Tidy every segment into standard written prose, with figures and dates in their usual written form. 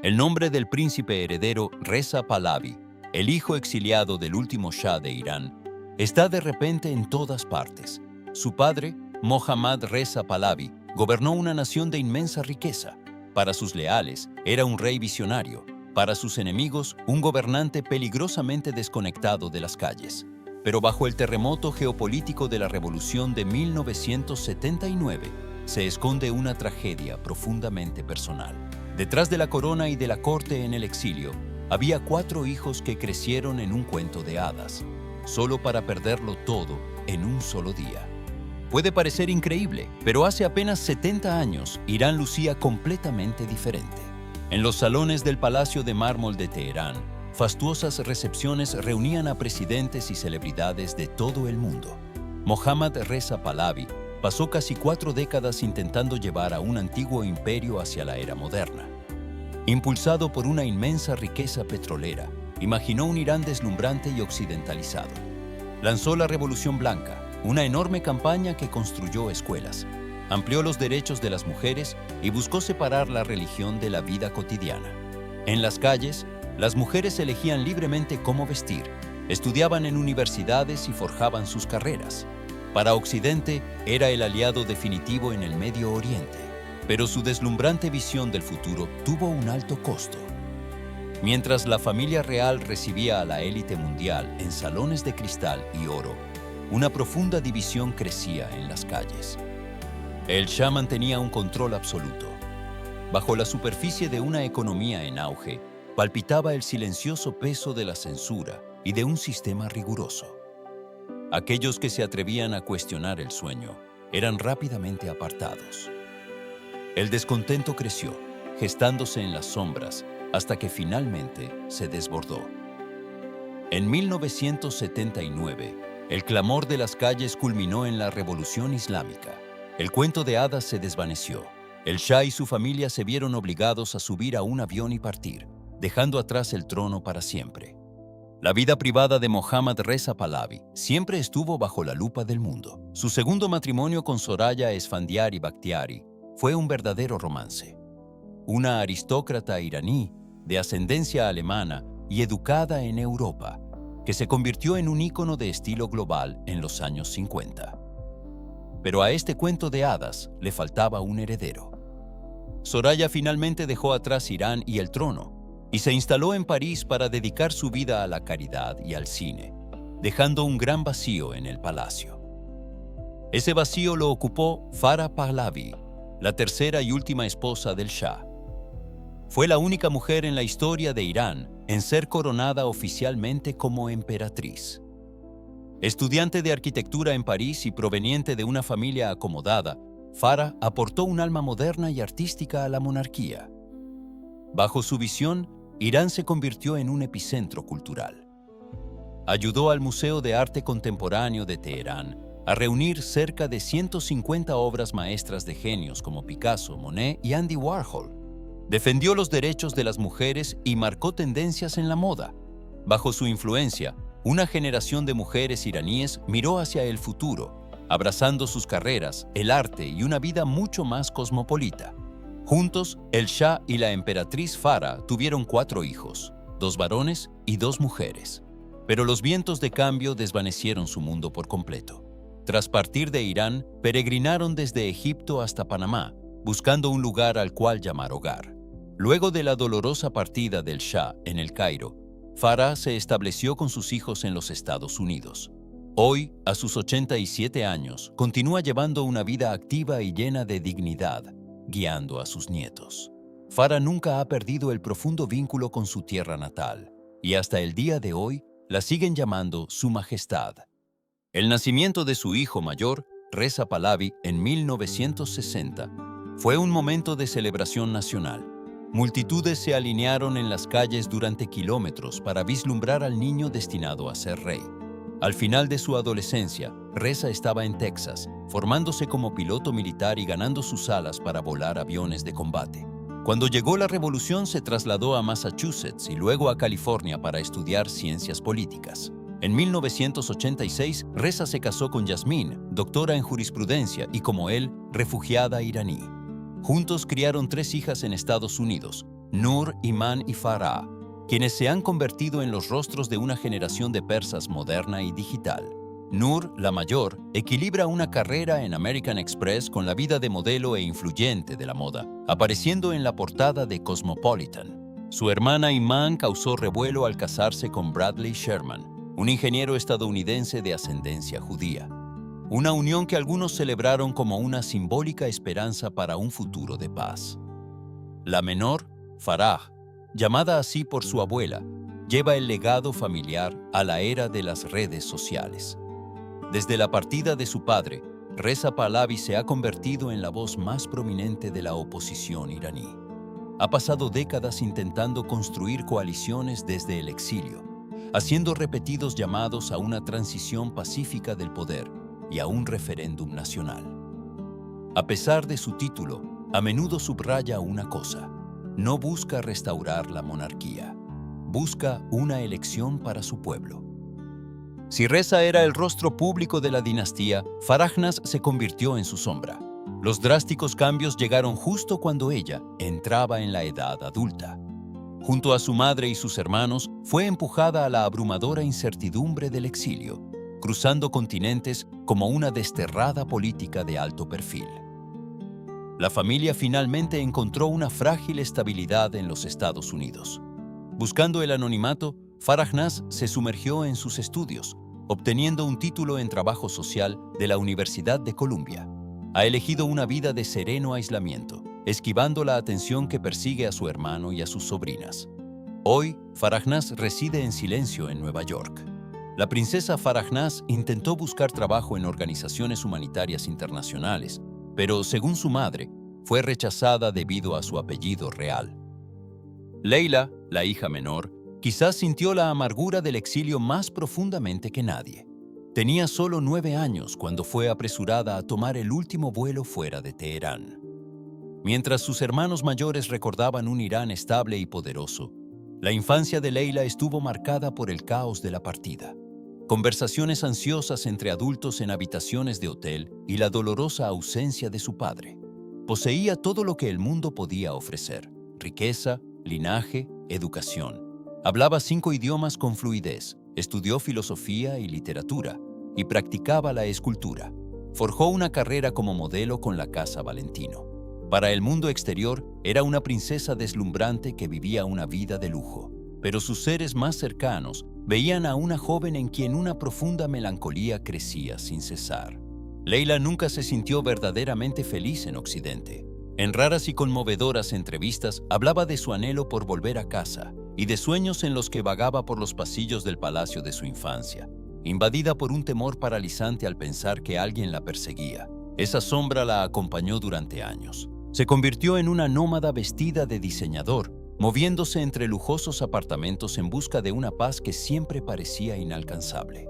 El nombre del príncipe heredero Reza Pahlavi, el hijo exiliado del último Shah de Irán, está de repente en todas partes. Su padre, Mohammad Reza Pahlavi, gobernó una nación de inmensa riqueza. Para sus leales, era un rey visionario. Para sus enemigos, un gobernante peligrosamente desconectado de las calles. Pero bajo el terremoto geopolítico de la Revolución de 1979, se esconde una tragedia profundamente personal. Detrás de la corona y de la corte en el exilio, había 4 hijos que crecieron en un cuento de hadas, solo para perderlo todo en un solo día. Puede parecer increíble, pero hace apenas 70 años, Irán lucía completamente diferente. En los salones del Palacio de Mármol de Teherán, fastuosas recepciones reunían a presidentes y celebridades de todo el mundo. Mohammad Reza Pahlavi pasó casi 4 décadas intentando llevar a un antiguo imperio hacia la era moderna. Impulsado por una inmensa riqueza petrolera, imaginó un Irán deslumbrante y occidentalizado. Lanzó la Revolución Blanca, una enorme campaña que construyó escuelas, amplió los derechos de las mujeres y buscó separar la religión de la vida cotidiana. En las calles, las mujeres elegían libremente cómo vestir, estudiaban en universidades y forjaban sus carreras. Para Occidente, era el aliado definitivo en el Medio Oriente, pero su deslumbrante visión del futuro tuvo un alto costo. Mientras la familia real recibía a la élite mundial en salones de cristal y oro, una profunda división crecía en las calles. El Shah mantenía un control absoluto. Bajo la superficie de una economía en auge, palpitaba el silencioso peso de la censura y de un sistema riguroso. Aquellos que se atrevían a cuestionar el sueño eran rápidamente apartados. El descontento creció, gestándose en las sombras, hasta que finalmente se desbordó. En 1979, el clamor de las calles culminó en la Revolución Islámica. El cuento de hadas se desvaneció. El Shah y su familia se vieron obligados a subir a un avión y partir, dejando atrás el trono para siempre. La vida privada de Mohammad Reza Pahlavi siempre estuvo bajo la lupa del mundo. Su segundo matrimonio con Soraya Esfandiari Bakhtiari fue un verdadero romance. Una aristócrata iraní de ascendencia alemana y educada en Europa, que se convirtió en un ícono de estilo global en los años 50. Pero a este cuento de hadas le faltaba un heredero. Soraya finalmente dejó atrás Irán y el trono, y se instaló en París para dedicar su vida a la caridad y al cine, dejando un gran vacío en el palacio. Ese vacío lo ocupó Farah Pahlavi, la tercera y última esposa del Shah. Fue la única mujer en la historia de Irán en ser coronada oficialmente como emperatriz. Estudiante de arquitectura en París y proveniente de una familia acomodada, Farah aportó un alma moderna y artística a la monarquía. Bajo su visión, Irán se convirtió en un epicentro cultural. Ayudó al Museo de Arte Contemporáneo de Teherán a reunir cerca de 150 obras maestras de genios como Picasso, Monet y Andy Warhol. Defendió los derechos de las mujeres y marcó tendencias en la moda. Bajo su influencia, una generación de mujeres iraníes miró hacia el futuro, abrazando sus carreras, el arte y una vida mucho más cosmopolita. Juntos, el Shah y la emperatriz Farah tuvieron 4 hijos, 2 varones y 2 mujeres. Pero los vientos de cambio desvanecieron su mundo por completo. Tras partir de Irán, peregrinaron desde Egipto hasta Panamá, buscando un lugar al cual llamar hogar. Luego de la dolorosa partida del Shah en el Cairo, Farah se estableció con sus hijos en los Estados Unidos. Hoy, a sus 87 años, continúa llevando una vida activa y llena de dignidad, guiando a sus nietos. Farah nunca ha perdido el profundo vínculo con su tierra natal, y hasta el día de hoy la siguen llamando Su Majestad. El nacimiento de su hijo mayor, Reza Pahlavi, en 1960, fue un momento de celebración nacional. Multitudes se alinearon en las calles durante kilómetros para vislumbrar al niño destinado a ser rey. Al final de su adolescencia, Reza estaba en Texas, formándose como piloto militar y ganando sus alas para volar aviones de combate. Cuando llegó la revolución, se trasladó a Massachusetts y luego a California para estudiar ciencias políticas. En 1986, Reza se casó con Yasmine, doctora en jurisprudencia y, como él, refugiada iraní. Juntos criaron 3 hijas en Estados Unidos, Nur, Imán y Farah, quienes se han convertido en los rostros de una generación de persas moderna y digital. Nur, la mayor, equilibra una carrera en American Express con la vida de modelo e influyente de la moda, apareciendo en la portada de Cosmopolitan. Su hermana Imán causó revuelo al casarse con Bradley Sherman, un ingeniero estadounidense de ascendencia judía. Una unión que algunos celebraron como una simbólica esperanza para un futuro de paz. La menor, Farah, llamada así por su abuela, lleva el legado familiar a la era de las redes sociales. Desde la partida de su padre, Reza Pahlavi se ha convertido en la voz más prominente de la oposición iraní. Ha pasado décadas intentando construir coaliciones desde el exilio, haciendo repetidos llamados a una transición pacífica del poder y a un referéndum nacional. A pesar de su título, a menudo subraya una cosa: no busca restaurar la monarquía, busca una elección para su pueblo. Si Reza era el rostro público de la dinastía, Farahnaaz se convirtió en su sombra. Los drásticos cambios llegaron justo cuando ella entraba en la edad adulta. Junto a su madre y sus hermanos, fue empujada a la abrumadora incertidumbre del exilio, cruzando continentes como una desterrada política de alto perfil. La familia finalmente encontró una frágil estabilidad en los Estados Unidos. Buscando el anonimato, Farahnaaz se sumergió en sus estudios, obteniendo un título en trabajo social de la Universidad de Columbia. Ha elegido una vida de sereno aislamiento, esquivando la atención que persigue a su hermano y a sus sobrinas. Hoy, Farahnaaz reside en silencio en Nueva York. La princesa Farahnaaz intentó buscar trabajo en organizaciones humanitarias internacionales, pero, según su madre, fue rechazada debido a su apellido real. Leila, la hija menor, quizás sintió la amargura del exilio más profundamente que nadie. Tenía solo 9 años cuando fue apresurada a tomar el último vuelo fuera de Teherán. Mientras sus hermanos mayores recordaban un Irán estable y poderoso, la infancia de Leila estuvo marcada por el caos de la partida. Conversaciones ansiosas entre adultos en habitaciones de hotel y la dolorosa ausencia de su padre. Poseía todo lo que el mundo podía ofrecer: riqueza, linaje, educación. Hablaba 5 idiomas con fluidez, estudió filosofía y literatura, y practicaba la escultura. Forjó una carrera como modelo con la Casa Valentino. Para el mundo exterior, era una princesa deslumbrante que vivía una vida de lujo, pero sus seres más cercanos veían a una joven en quien una profunda melancolía crecía sin cesar. Leila nunca se sintió verdaderamente feliz en Occidente. En raras y conmovedoras entrevistas hablaba de su anhelo por volver a casa y de sueños en los que vagaba por los pasillos del palacio de su infancia, invadida por un temor paralizante al pensar que alguien la perseguía. Esa sombra la acompañó durante años. Se convirtió en una nómada vestida de diseñador, moviéndose entre lujosos apartamentos en busca de una paz que siempre parecía inalcanzable.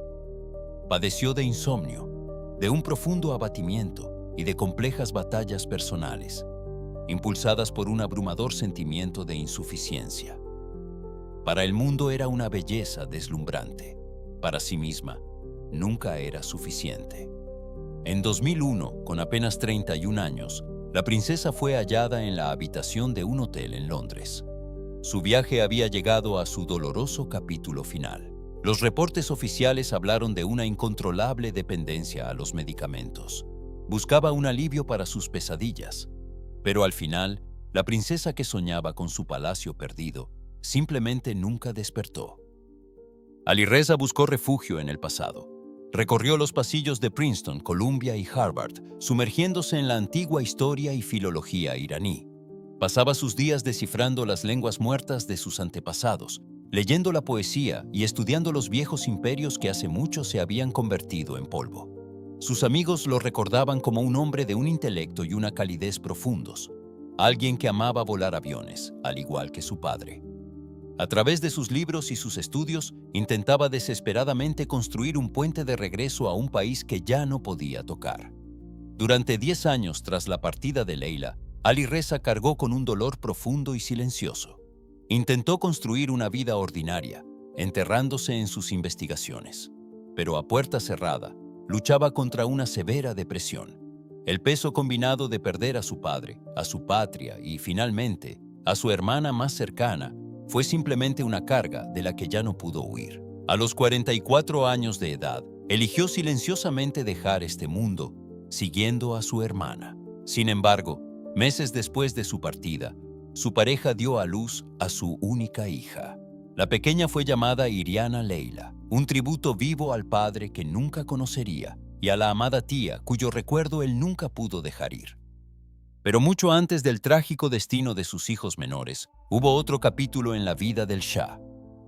Padeció de insomnio, de un profundo abatimiento y de complejas batallas personales, impulsadas por un abrumador sentimiento de insuficiencia. Para el mundo era una belleza deslumbrante. Para sí misma, nunca era suficiente. En 2001, con apenas 31 años, la princesa fue hallada en la habitación de un hotel en Londres. Su viaje había llegado a su doloroso capítulo final. Los reportes oficiales hablaron de una incontrolable dependencia a los medicamentos. Buscaba un alivio para sus pesadillas, pero al final, la princesa que soñaba con su palacio perdido simplemente nunca despertó. Alireza buscó refugio en el pasado. Recorrió los pasillos de Princeton, Columbia y Harvard, sumergiéndose en la antigua historia y filología iraní. Pasaba sus días descifrando las lenguas muertas de sus antepasados, leyendo la poesía y estudiando los viejos imperios que hace mucho se habían convertido en polvo. Sus amigos lo recordaban como un hombre de un intelecto y una calidez profundos, alguien que amaba volar aviones, al igual que su padre. A través de sus libros y sus estudios, intentaba desesperadamente construir un puente de regreso a un país que ya no podía tocar. Durante 10 años tras la partida de Leila, Alireza cargó con un dolor profundo y silencioso. Intentó construir una vida ordinaria, enterrándose en sus investigaciones, pero a puerta cerrada, luchaba contra una severa depresión. El peso combinado de perder a su padre, a su patria y, finalmente, a su hermana más cercana, fue simplemente una carga de la que ya no pudo huir. A los 44 años de edad, eligió silenciosamente dejar este mundo, siguiendo a su hermana. Sin embargo, meses después de su partida, su pareja dio a luz a su única hija. La pequeña fue llamada Iriana Leila, un tributo vivo al padre que nunca conocería y a la amada tía cuyo recuerdo él nunca pudo dejar ir. Pero mucho antes del trágico destino de sus hijos menores, hubo otro capítulo en la vida del Shah.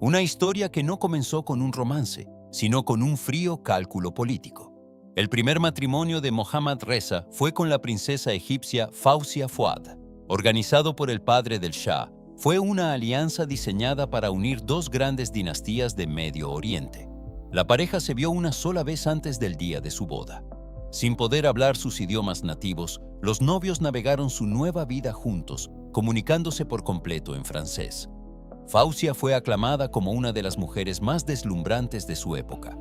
Una historia que no comenzó con un romance, sino con un frío cálculo político. El primer matrimonio de Mohammad Reza fue con la princesa egipcia Fawzia Fuad. Organizado por el padre del Shah, fue una alianza diseñada para unir dos grandes dinastías de Medio Oriente. La pareja se vio una sola vez antes del día de su boda. Sin poder hablar sus idiomas nativos, los novios navegaron su nueva vida juntos, comunicándose por completo en francés. Fawzia fue aclamada como una de las mujeres más deslumbrantes de su época,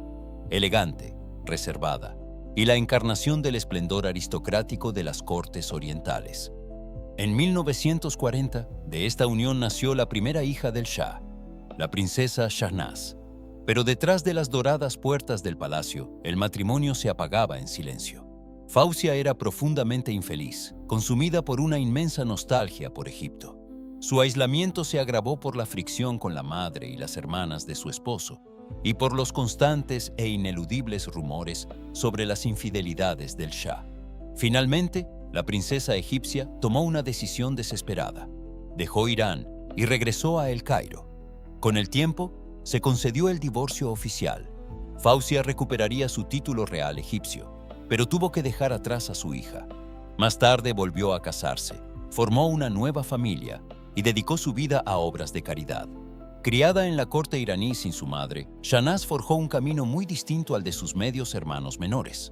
elegante, reservada, y la encarnación del esplendor aristocrático de las cortes orientales. En 1940, de esta unión nació la primera hija del Shah, la princesa Shahnaz. Pero detrás de las doradas puertas del palacio, el matrimonio se apagaba en silencio. Fawzia era profundamente infeliz, consumida por una inmensa nostalgia por Egipto. Su aislamiento se agravó por la fricción con la madre y las hermanas de su esposo, y por los constantes e ineludibles rumores sobre las infidelidades del Shah. Finalmente, la princesa egipcia tomó una decisión desesperada. Dejó Irán y regresó a El Cairo. Con el tiempo, se concedió el divorcio oficial. Fawzia recuperaría su título real egipcio, pero tuvo que dejar atrás a su hija. Más tarde volvió a casarse, formó una nueva familia y dedicó su vida a obras de caridad. Criada en la corte iraní sin su madre, Shahnaz forjó un camino muy distinto al de sus medios hermanos menores.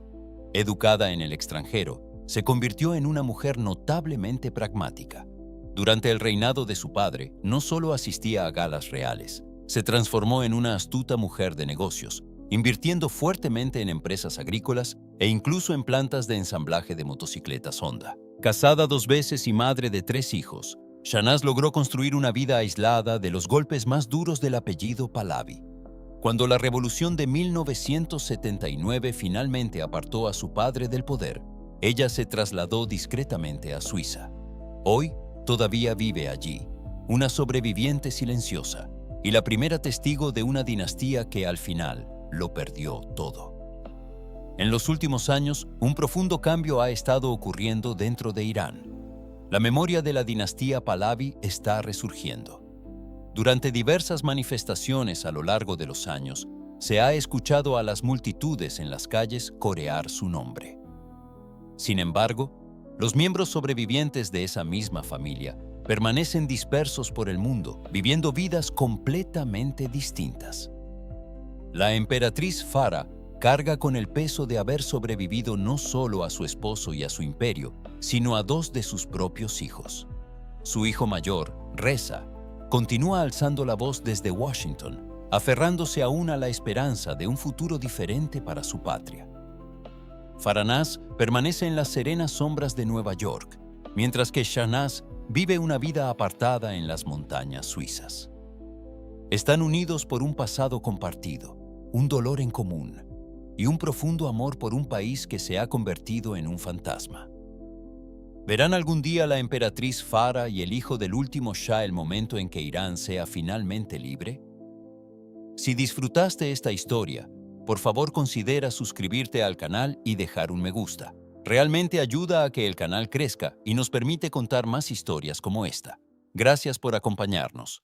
Educada en el extranjero, se convirtió en una mujer notablemente pragmática. Durante el reinado de su padre, no solo asistía a galas reales, se transformó en una astuta mujer de negocios, invirtiendo fuertemente en empresas agrícolas e incluso en plantas de ensamblaje de motocicletas Honda. Casada 2 veces y madre de 3 hijos, Shahnaz logró construir una vida aislada de los golpes más duros del apellido Pahlavi. Cuando la revolución de 1979 finalmente apartó a su padre del poder, ella se trasladó discretamente a Suiza. Hoy todavía vive allí, una sobreviviente silenciosa y la primera testigo de una dinastía que al final lo perdió todo. En los últimos años, un profundo cambio ha estado ocurriendo dentro de Irán. La memoria de la dinastía Pahlavi está resurgiendo. Durante diversas manifestaciones a lo largo de los años, se ha escuchado a las multitudes en las calles corear su nombre. Sin embargo, los miembros sobrevivientes de esa misma familia permanecen dispersos por el mundo, viviendo vidas completamente distintas. La emperatriz Farah carga con el peso de haber sobrevivido no solo a su esposo y a su imperio, sino a 2 de sus propios hijos. Su hijo mayor, Reza, continúa alzando la voz desde Washington, aferrándose aún a la esperanza de un futuro diferente para su patria. Farhanaz permanece en las serenas sombras de Nueva York, mientras que Shahnaz vive una vida apartada en las montañas suizas. Están unidos por un pasado compartido, un dolor en común y un profundo amor por un país que se ha convertido en un fantasma. ¿Verán algún día la emperatriz Farah y el hijo del último Shah el momento en que Irán sea finalmente libre? Si disfrutaste esta historia, por favor considera suscribirte al canal y dejar un me gusta. Realmente ayuda a que el canal crezca y nos permite contar más historias como esta. Gracias por acompañarnos.